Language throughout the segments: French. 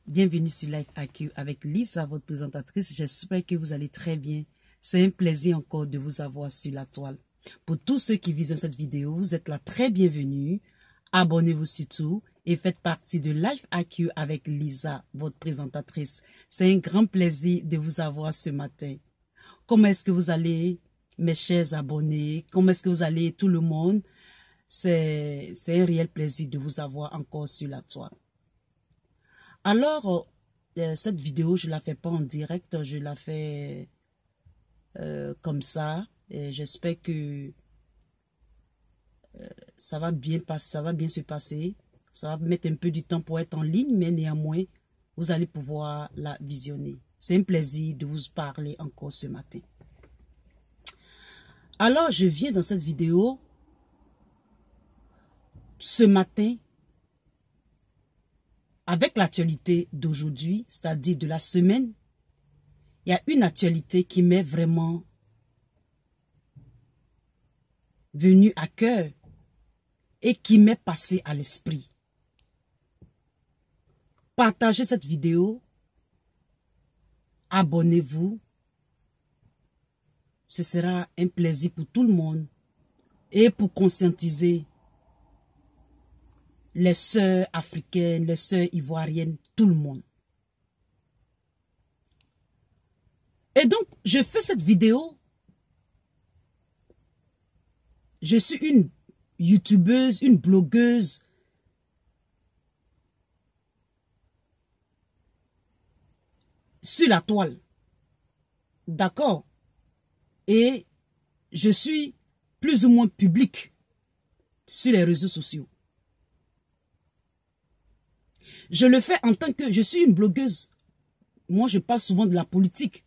Bienvenue sur Life IQ avec Lisa, votre présentatrice. J'espère que vous allez très bien. C'est un plaisir encore de vous avoir sur la toile. Pour tous ceux qui visionnent cette vidéo, vous êtes là très bienvenue. Abonnez-vous surtout et faites partie de Life IQ avec Lisa, votre présentatrice. C'est un grand plaisir de vous avoir ce matin. Comment est-ce que vous allez, mes chers abonnés? Comment est-ce que vous allez, tout le monde? C'est un réel plaisir de vous avoir encore sur la toile. Alors, cette vidéo, je ne la fais pas en direct, je la fais comme ça. J'espère que ça va bien se passer. Ça va mettre un peu du temps pour être en ligne, mais néanmoins, vous allez pouvoir la visionner. C'est un plaisir de vous parler encore ce matin. Alors, je viens dans cette vidéo ce matin avec l'actualité d'aujourd'hui, c'est-à-dire de la semaine. Il y a une actualité qui m'est vraiment venue à cœur et qui m'est passée à l'esprit. Partagez cette vidéo, abonnez-vous. Ce sera un plaisir pour tout le monde et pour conscientiser les sœurs africaines, les sœurs ivoiriennes, tout le monde. Et donc, je fais cette vidéo. Je suis une youtubeuse, une blogueuse. Sur la toile. D'accord? Et je suis plus ou moins publique sur les réseaux sociaux. Je le fais en tant que je suis une blogueuse. Moi, je parle souvent de la politique.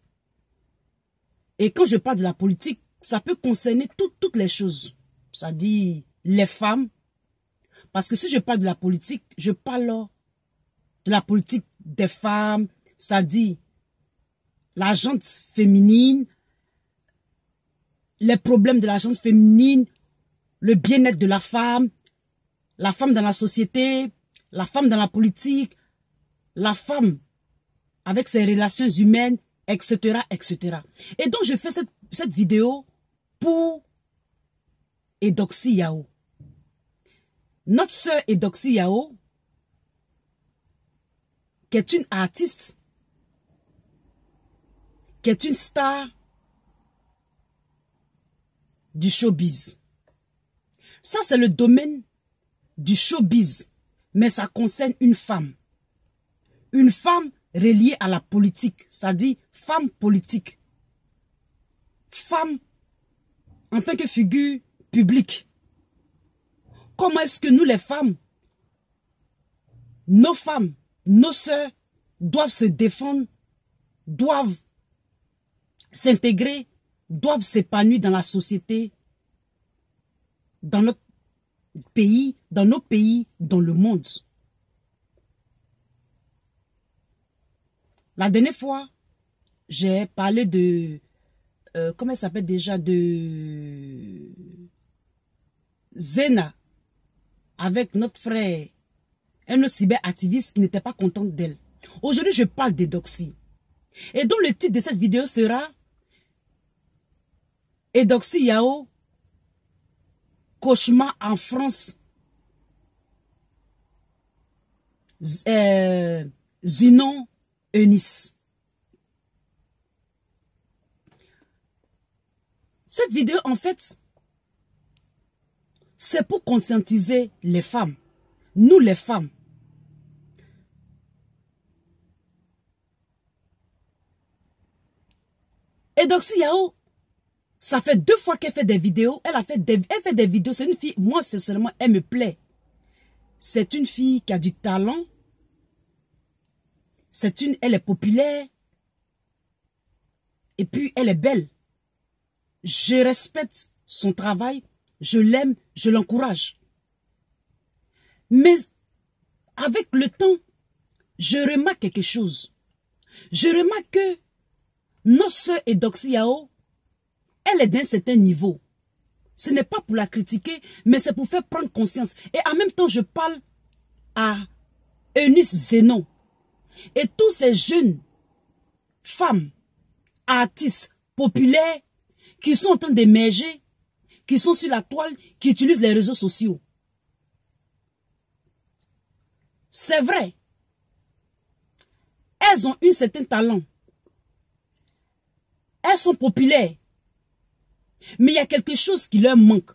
Et quand je parle de la politique, ça peut concerner toutes les choses. C'est-à-dire les femmes. Parce que si je parle de la politique, je parle de la politique des femmes, c'est-à-dire la gente féminine, les problèmes de la gente féminine, le bien-être de la femme dans la société, la femme dans la politique, la femme avec ses relations humaines, etc., etc. Et donc, je fais cette vidéo pour Eudoxie Yao. Notre sœur Eudoxie Yao, qui est une artiste, qui est une star du showbiz. Ça, c'est le domaine du showbiz. Mais ça concerne une femme. Une femme reliée à la politique, c'est-à-dire femme politique. Femme en tant que figure publique. Comment est-ce que nous les femmes, nos sœurs, doivent se défendre, doivent s'intégrer, doivent s'épanouir dans la société, dans notre pays, dans nos pays, dans le monde. La dernière fois, j'ai parlé de, comment elle s'appelle déjà, de Zena, avec notre frère, un autre cyberactiviste qui n'était pas content d'elle. Aujourd'hui, je parle d'Eudoxie. Et donc, le titre de cette vidéo sera Eudoxie Yao, cauchemar en France. Zinon Eunice. Cette vidéo, en fait, c'est pour conscientiser les femmes. Nous, les femmes. Eudoxie Yao, ça fait 2 fois qu'elle fait des vidéos. Elle fait des vidéos. C'est une fille, moi, sincèrement, elle me plaît. C'est une fille qui a du talent. Elle est populaire. Et puis, elle est belle. Je respecte son travail. Je l'aime. Je l'encourage. Mais, avec le temps, je remarque quelque chose. Je remarque que notre sœur Eudoxie Yao, elle est d'un certain niveau. Ce n'est pas pour la critiquer, mais c'est pour faire prendre conscience. Et en même temps, je parle à Eunice Zenon. Et tous ces jeunes femmes, artistes, populaires, qui sont en train d'émerger, qui sont sur la toile, qui utilisent les réseaux sociaux. C'est vrai. Elles ont un certain talent. Elles sont populaires. Mais il y a quelque chose qui leur manque.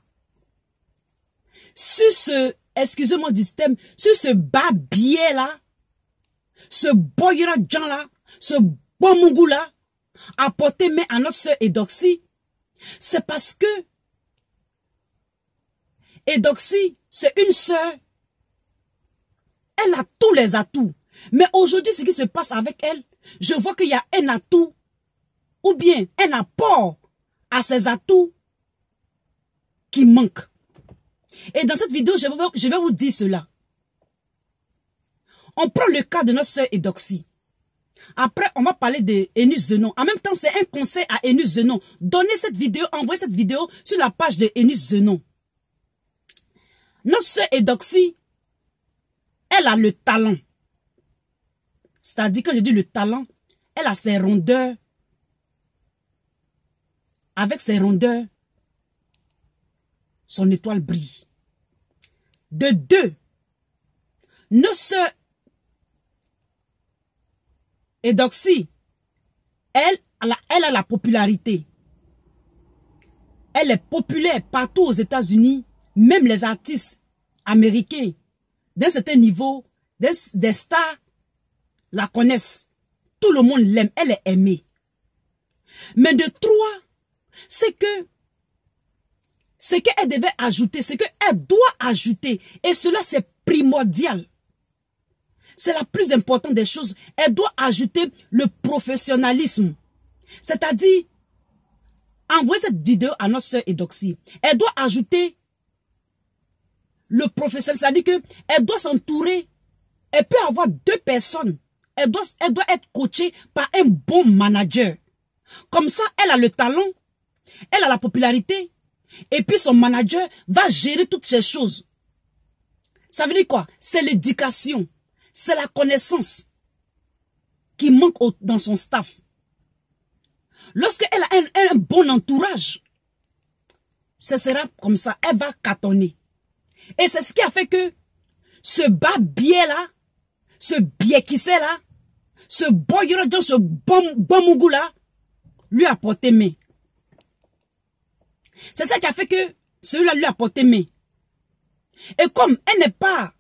Sur ce, excusez-moi du système, sur ce bas biais là, ce boyera Jean là, ce bon mongou là, à porter main à notre sœur Eudoxie, c'est parce que Eudoxie, c'est une sœur, elle a tous les atouts. Mais aujourd'hui, ce qui se passe avec elle, je vois qu'il y a un atout, ou bien un apport à ces atouts qui manquent. Et dans cette vidéo, je vais vous dire cela. On prend le cas de notre sœur Eudoxie. Après, on va parler de Eunice Zenon. En même temps, c'est un conseil à Eunice Zenon. Donnez cette vidéo, envoyez cette vidéo sur la page de Eunice Zenon. Notre sœur Eudoxie, elle a le talent. C'est-à-dire, quand je dis le talent, elle a ses rondeurs. Avec ses rondeurs, son étoile brille. De deux, notre sœur Eudoxie, elle a la popularité. Elle est populaire partout aux États-Unis, même les artistes américains, d'un certain niveau, des stars la connaissent. Tout le monde l'aime, elle est aimée. Mais de trois, c'est que ce qu'elle devait ajouter, ce qu'elle doit ajouter, et cela c'est primordial. C'est la plus importante des choses. Elle doit ajouter le professionnalisme. C'est-à-dire, envoyer cette vidéo à notre sœur Eudoxie. Elle doit ajouter le professionnalisme. C'est-à-dire qu'elle doit s'entourer. Elle peut avoir deux personnes. Elle doit être coachée par un bon manager. Comme ça, elle a le talent. Elle a la popularité. Et puis son manager va gérer toutes ces choses. Ça veut dire quoi? C'est l'éducation. C'est la connaissance qui manque dans son staff. Lorsqu'elle a un bon entourage, ce sera comme ça. Elle va cartonner. Et c'est ce qui a fait que ce bas biais là, ce biais qui c'est là, ce boyero dans ce bon mougou là, lui a porté main. C'est ça qui a fait que celui-là lui a porté main. Et comme elle n'a pas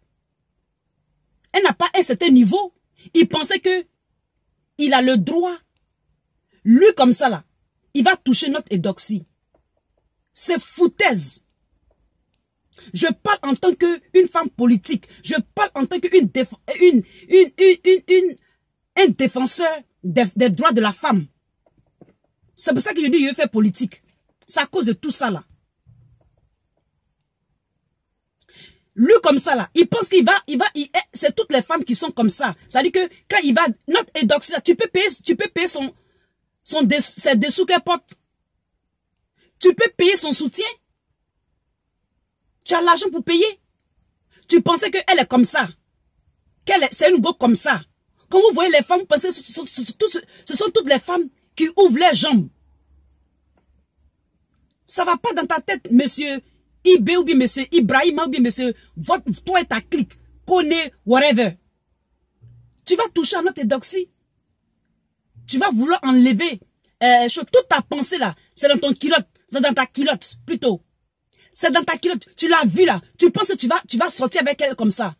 un certain niveau, il pensait que il a le droit, lui comme ça là, il va toucher notre Eudoxie. C'est foutaise. Je parle en tant qu'une femme politique. Je parle en tant qu'un défenseur des droits de la femme. C'est pour ça que je dis je vais faire politique. C'est à cause de tout ça là. Lui comme ça là, il pense qu'il c'est toutes les femmes qui sont comme ça. C'est-à-dire que quand il va, notre Eudoxie là, tu peux payer ses dessous qu'elle porte. Tu peux payer son soutien. Tu as l'argent pour payer. Tu pensais qu'elle est comme ça. C'est une go comme ça. Quand vous voyez les femmes, vous pensez que ce sont toutes les femmes qui ouvrent les jambes. Ça va pas dans ta tête, monsieur Ibé ou bien monsieur Ibrahim ou bien monsieur toi et ta clique, connais, whatever. Tu vas toucher à notre Eudoxie. Tu vas vouloir enlever toute ta pensée là. C'est dans ton culotte. C'est dans ta culotte, plutôt. C'est dans ta culotte. Tu l'as vu là. Tu penses que tu vas sortir avec elle comme ça.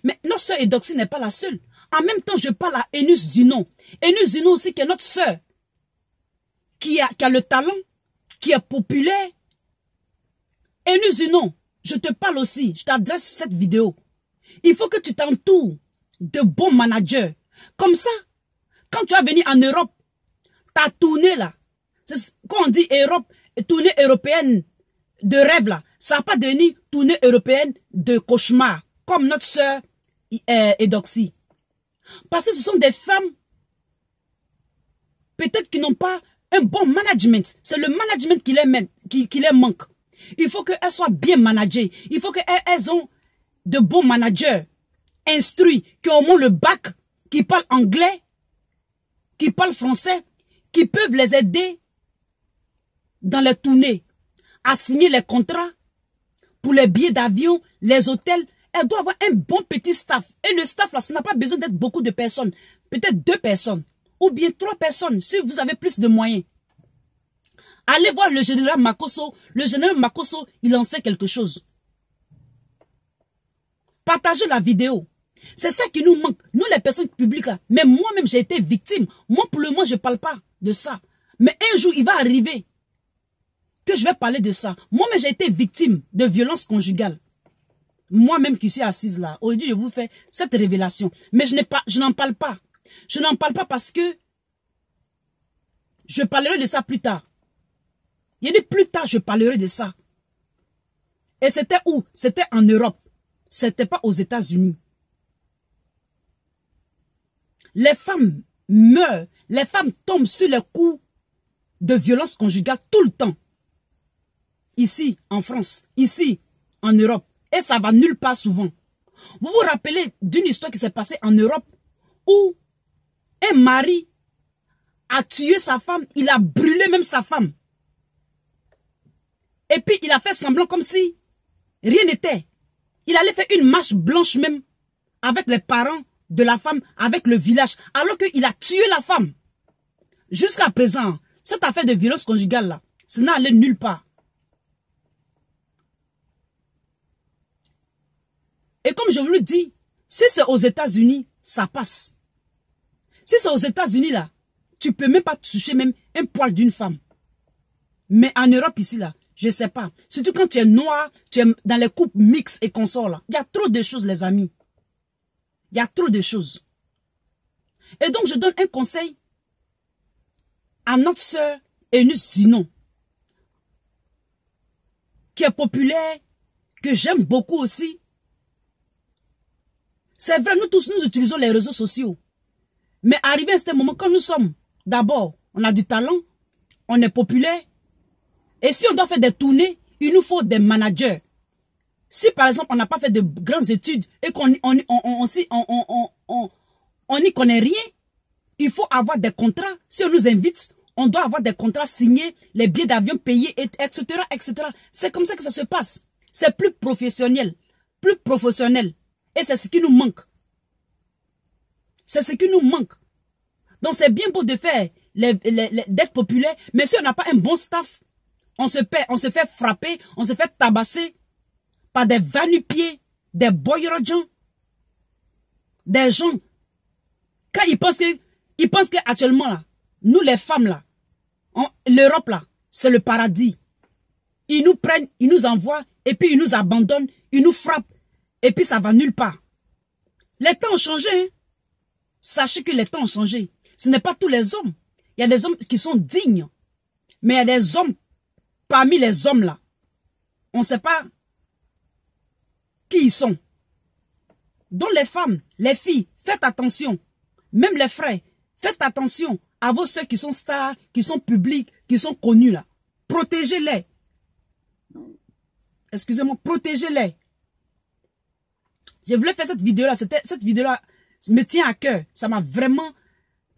Mais notre sœur Eudoxie n'est pas la seule. En même temps, je parle à Eunice Zenon. Eunice Zenon aussi, qui est notre sœur. Qui a le talent. Qui est populaire. Eunice Zenon, je te parle aussi. Je t'adresse cette vidéo. Il faut que tu t'entoures de bons managers. Comme ça, quand tu vas venir en Europe, ta tournée là, quand on dit Europe, tournée européenne de rêve là, ça va pas devenir tournée européenne de cauchemar, comme notre sœur Eudoxie. Parce que ce sont des femmes, peut-être qui n'ont pas un bon management. C'est le management qui les manque. Il faut qu'elles soient bien managées. Il faut qu'elles ont de bons managers, instruits, qui ont au moins le bac qui parlent anglais, qui parlent français, qui peuvent les aider dans les tournées, à signer les contrats pour les billets d'avion, les hôtels. Elle doit avoir un bon petit staff. Et le staff, là, ça n'a pas besoin d'être beaucoup de personnes. Peut-être 2 personnes. Ou bien 3 personnes, si vous avez plus de moyens. Allez voir le général Makosso. Le général Makosso, il en sait quelque chose. Partagez la vidéo. C'est ça qui nous manque. Nous, les personnes publiques, là. Mais moi-même, j'ai été victime. Moi, pour le moment, je ne parle pas de ça. Mais un jour, il va arriver que je vais parler de ça. Moi-même, j'ai été victime de violences conjugales. Moi-même qui suis assise là, aujourd'hui, je vous fais cette révélation. Mais je n'en parle pas. Je n'en parle pas parce que je parlerai de ça plus tard. Il y a dit plus tard, je parlerai de ça. Et c'était où? C'était en Europe. C'était pas aux États-Unis. Les femmes meurent. Les femmes tombent sur les coups de violence conjugale tout le temps. Ici, en France. Ici, en Europe. Et ça va nulle part souvent. Vous vous rappelez d'une histoire qui s'est passée en Europe où un mari a tué sa femme, il a brûlé même sa femme. Et puis il a fait semblant comme si rien n'était. Il allait faire une marche blanche même avec les parents de la femme, avec le village, alors qu'il a tué la femme. Jusqu'à présent, cette affaire de violence conjugale là, ça n'a allé nulle part. Et comme je vous le dis, si c'est aux États-Unis, ça passe. Si c'est aux États-Unis là, tu peux même pas toucher même un poil d'une femme. Mais en Europe ici là, je sais pas. Surtout quand tu es noir, tu es dans les couples mixtes et consorts là. Il y a trop de choses les amis. Il y a trop de choses. Et donc je donne un conseil à notre sœur Eunice Zinon, qui est populaire, que j'aime beaucoup aussi. C'est vrai, nous tous, nous utilisons les réseaux sociaux. Mais arrivé à ce moment, quand nous sommes, d'abord, on a du talent, on est populaire. Et si on doit faire des tournées, il nous faut des managers. Si par exemple, on n'a pas fait de grandes études et qu'on n'y connaît rien, il faut avoir des contrats. Si on nous invite, on doit avoir des contrats signés, les billets d'avion payés, etc., etc. C'est comme ça que ça se passe. C'est plus professionnel. Plus professionnel. Et c'est ce qui nous manque. C'est ce qui nous manque. Donc c'est bien beau de faire, d'être populaire, mais si on n'a pas un bon staff, on se fait frapper, on se fait tabasser par des va-nu-pieds, des boyrodjans, des gens. Quand ils pensent qu'actuellement là, nous les femmes là, l'Europe là, c'est le paradis. Ils nous prennent, ils nous envoient, et puis ils nous abandonnent, ils nous frappent. Et puis ça va nulle part. Les temps ont changé. Hein? Sachez que les temps ont changé. Ce n'est pas tous les hommes. Il y a des hommes qui sont dignes. Mais il y a des hommes, parmi les hommes là, on ne sait pas qui ils sont. Donc les femmes, les filles, faites attention. Même les frères, faites attention à vos soeurs qui sont stars, qui sont publiques, qui sont connues là. Protégez-les. Excusez-moi, protégez-les. Je voulais faire cette vidéo-là. Cette vidéo-là me tient à cœur. Ça m'a vraiment...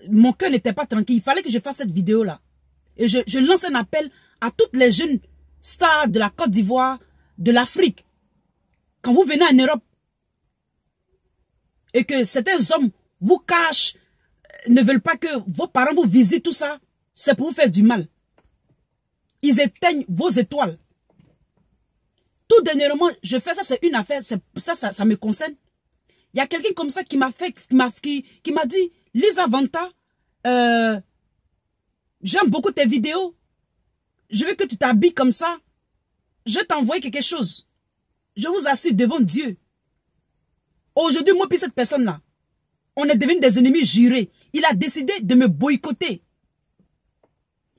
Mon cœur n'était pas tranquille. Il fallait que je fasse cette vidéo-là. Et je lance un appel à toutes les jeunes stars de la Côte d'Ivoire, de l'Afrique. Quand vous venez en Europe et que certains hommes vous cachent, ne veulent pas que vos parents vous visitent, tout ça, c'est pour vous faire du mal. Ils éteignent vos étoiles. Tout dernièrement, je fais ça, c'est une affaire, ça me concerne. Il y a quelqu'un comme ça qui m'a dit, Lisa Vanta, j'aime beaucoup tes vidéos. Je veux que tu t'habilles comme ça. Je vais t'envoyer quelque chose. Je vous assure devant Dieu. Aujourd'hui, moi puis cette personne-là, on est devenus des ennemis jurés. Il a décidé de me boycotter.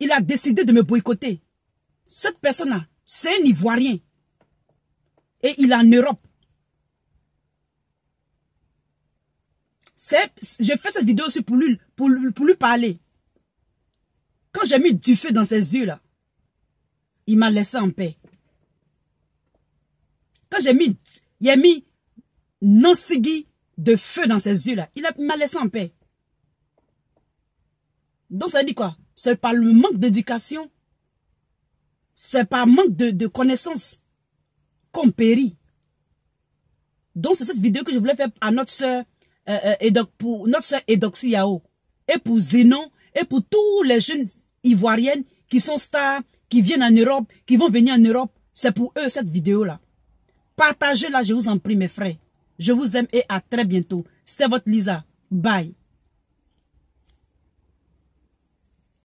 Il a décidé de me boycotter. Cette personne-là, c'est un Ivoirien. Et il est en Europe. Je fais cette vidéo aussi pour lui parler. Quand j'ai mis du feu dans ses yeux là, il m'a laissé en paix. Quand il a mis Nansigi de feu dans ses yeux là. Il m'a laissé en paix. Donc ça dit quoi? C'est par le manque d'éducation, c'est par manque de connaissances qu'on périt. Donc c'est cette vidéo que je voulais faire à notre soeur pour notre soeur Edoxy Yao et pour Zénon et pour tous les jeunes ivoiriennes qui sont stars, qui viennent en Europe, qui vont venir en Europe. C'est pour eux cette vidéo là. Partagez-la, je vous en prie mes frères. Je vous aime et à très bientôt. C'était votre Lisa. Bye.